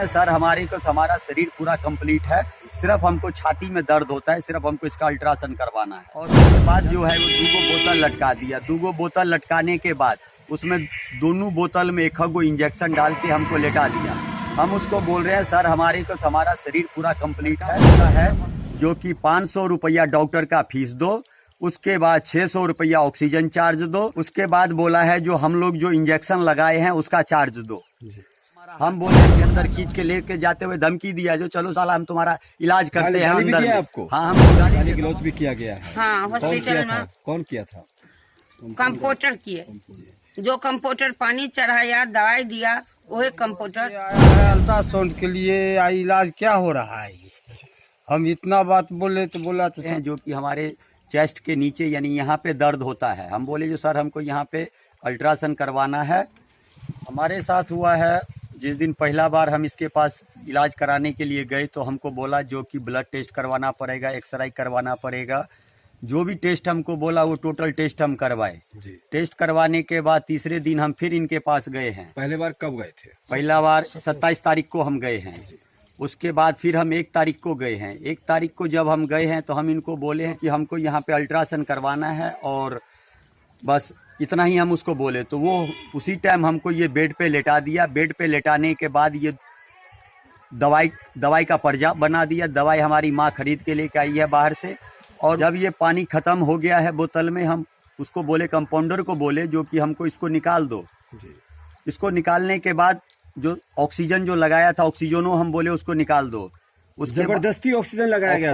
Sir हमारा शरीर पूरा कंप्लीट है, सिर्फ हमको छाती में दर्द होता है, सिर्फ हमको इसका अल्ट्रासाउंड करवाना है। और उसके बाद जो है वो 2 बोतल लटका दिया। 2 बोतल लटकाने के बाद उसमें दोनों बोतल में 1 इंजेक्शन डाल के हमको लेटा दिया। हम उसको बोल रहे हैं सर हमारा शरीर पूरा कंप्लीट है जो कि 500 रुपया डॉक्टर का फीस दो, उसके बाद 600 रुपया ऑक्सीजन चार्ज दो, उसके बाद बोला है जो हम लोग जो इंजेक्शन लगाए हैं उसका चार्ज दो। हम बोले कि अंदर खींच के लेके जाते हुए धमकी दिया जो चलो साला हम तुम्हारा इलाज करते हैं अंदर। आपको हाँ हम गाली गलौज भी किया गया है। हाँ हॉस्पिटल में कौन किया था? कंप्यूटर किए, जो कंप्यूटर पानी चढ़ाया दवाई दिया वही कंप्यूटर। अल्ट्रासाउंड के लिए इलाज क्या हो रहा है? हम इतना बात बोले तो बोला तो जो कि हमारे चेस्ट के नीचे यानी यहाँ पे दर्द होता है। हम बोले जो सर हमको यहाँ पे अल्ट्रासाउंड करवाना है। हमारे साथ हुआ है जिस दिन पहला बार हम इसके पास इलाज कराने के लिए गए तो हमको बोला जो कि ब्लड टेस्ट करवाना पड़ेगा, एक्सरे करवाना पड़ेगा, जो भी टेस्ट हमको बोला वो टोटल टेस्ट हम करवाए। टेस्ट करवाने के बाद तीसरे दिन हम फिर इनके पास गए हैं। पहले बार कब गए थे? पहला बार 27 तारीख को हम गए हैं। उसके बाद फिर हम 1 तारीख को गए हैं। 1 तारीख को जब हम गए हैं तो हम इनको बोले हैं कि हमको यहाँ पे अल्ट्रासाउंड करवाना है और बस इतना ही हम उसको बोले तो वो उसी टाइम हमको ये बेड पे लेटा दिया। बेड पे लेटाने के बाद ये दवाई का पर्चा बना दिया। दवाई हमारी माँ खरीद के लेके आई है बाहर से। और जब ये पानी खत्म हो गया है बोतल में, हम उसको बोले कंपाउंडर को बोले जो कि हमको इसको निकाल दो। इसको निकालने के बाद जो ऑक्सीजन जो लगाया था ऑक्सीजनों हम बोले उसको निकाल दो। उसके जबरदस्ती ऑक्सीजन लगाया गया?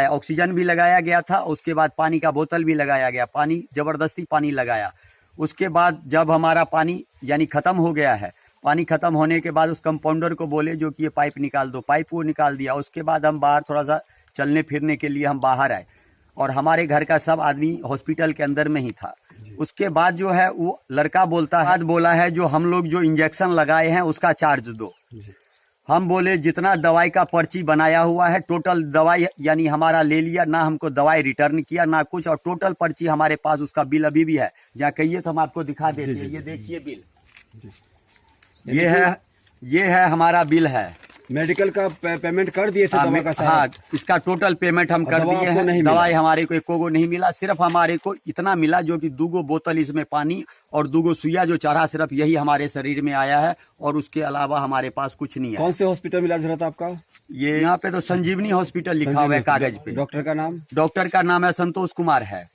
ऑक्सीजन भी लगाया गया था। उसके बाद पानी का बोतल भी लगाया गया, पानी जबरदस्ती पानी लगाया। उसके बाद जब हमारा पानी यानी खत्म हो गया है, पानी खत्म होने के बाद उस कंपाउंडर को बोले जो कि ये पाइप निकाल दो। पाइप वो निकाल दिया। उसके बाद हम बाहर थोड़ा सा चलने फिरने के लिए हम बाहर आए और हमारे घर का सब आदमी हॉस्पिटल के अंदर में ही था। उसके बाद जो है वो लड़का बोला है जो हम लोग जो इंजेक्शन लगाए हैं उसका चार्ज दो। हम बोले जितना दवाई का पर्ची बनाया हुआ है टोटल दवाई यानी हमारा ले लिया, ना हमको दवाई रिटर्न किया ना कुछ। और टोटल पर्ची हमारे पास उसका बिल अभी भी है। जहाँ कहिए तो हम आपको दिखा देते हैं। ये देखिए बिल, ये है हमारा बिल है। मेडिकल का पेमेंट कर दिए थे दवा का सारा? हाँ, इसका टोटल पेमेंट हम कर दिए हैं। दवाई हमारे को 1 नहीं मिला, सिर्फ हमारे को इतना मिला जो कि 2 बोतल इसमें पानी और 2 सुइया जो चढ़ा, सिर्फ यही हमारे शरीर में आया है और उसके अलावा हमारे पास कुछ नहीं है। कौन से हॉस्पिटल में इलाज हो रहा था आपका? ये यहाँ पे तो संजीवनी हॉस्पिटल लिखा हुआ है कागज पे। डॉक्टर का नाम? डॉक्टर का नाम है संतोष कुमार है।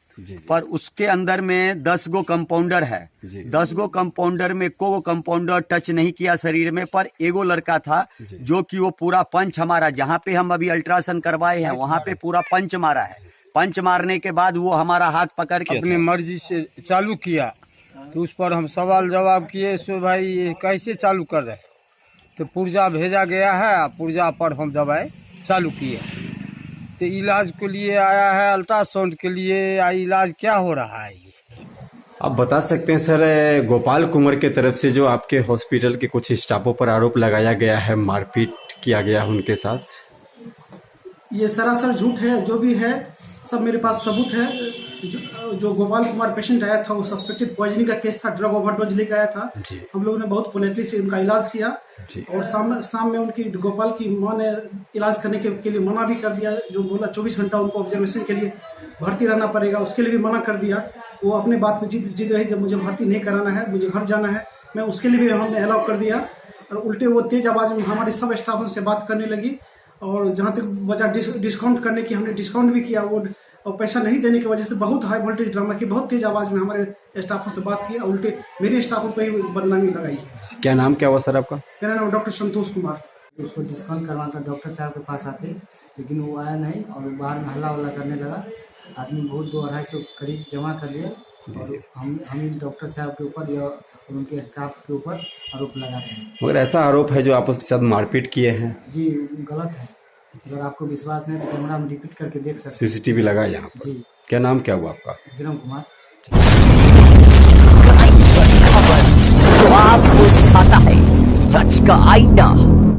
पर उसके अंदर में 10 कंपाउंडर है। 10 कंपाउंडर में को कंपाउंडर टच नहीं किया शरीर में। पर एगो लड़का था जो कि वो पूरा पंच हमारा जहाँ पे हम अभी अल्ट्रासाउंड करवाए हैं वहाँ पे पूरा पंच मारा है। पंच मारने के बाद वो हमारा हाथ पकड़ के अपनी मर्जी से चालू किया तो उस पर हम सवाल जवाब किए। सो भाई ये कैसे चालू कर रहे? तो पुर्जा भेजा गया है, पुर्जा पर हम दवाई चालू किए। तो इलाज के लिए आया है, अल्ट्रासाउंड के लिए। इलाज क्या हो रहा है? आप बता सकते हैं सर, गोपाल कुमार के तरफ से जो आपके हॉस्पिटल के कुछ स्टाफों पर आरोप लगाया गया है, मारपीट किया गया उनके साथ, ये सरासर झूठ है। जो भी है सब मेरे पास सबूत है। जो गोपाल कुमार पेशेंट आया था वो सस्पेक्टेड पॉइजनिंग का केस था, ड्रग ओवरडोज लेकर आया था। हम लोगों ने बहुत पोलाइटली से उनका इलाज किया और शाम में उनकी गोपाल की मां ने इलाज करने के लिए मना भी कर दिया। जो बोला 24 घंटा उनको ऑब्जर्वेशन के लिए भर्ती रहना पड़ेगा, उसके लिए भी मना कर दिया। वो अपने बात में जिद रही थी मुझे भर्ती नहीं कराना है, मुझे घर जाना है। मैं उसके लिए भी हमने अलाउ कर दिया। और उल्टे वो तेज आवाज में हमारे सब स्टाफों से बात करने लगी और जहाँ तक बचा डिस्काउंट करने की, हमने डिस्काउंट भी किया। वो और पैसा नहीं देने की वजह से बहुत हाई वोल्टेज ड्रामा की, बहुत तेज आवाज में हमारे स्टाफों से बात किया। उल्टे मेरे स्टाफों पर ही बदनामी लगाई। क्या नाम क्या हुआ सर आपका? मेरा नाम डॉक्टर संतोष कुमार। उसको डिस्काउंट करवाना था डॉक्टर साहब के पास आके, लेकिन वो आया नहीं और बाहर में हल्ला वल्ला करने लगा। आदमी बहुत 200-250 करीब जमा कर लिए और हम डॉक्टर साहब के ऊपर या उनके स्टाफ के ऊपर आरोप लगाते हैं। मगर ऐसा आरोप है जो आप उसके साथ मारपीट किए हैं? जी गलत है। अगर आपको विश्वास नहीं तो कैमरा में रिपीट करके देख सकते हैं। सीसीटीवी लगा यहाँ पर? जी। क्या नाम क्या हुआ आपका? विक्रम कुमार। जो आपको दिखाता है सच का आईना।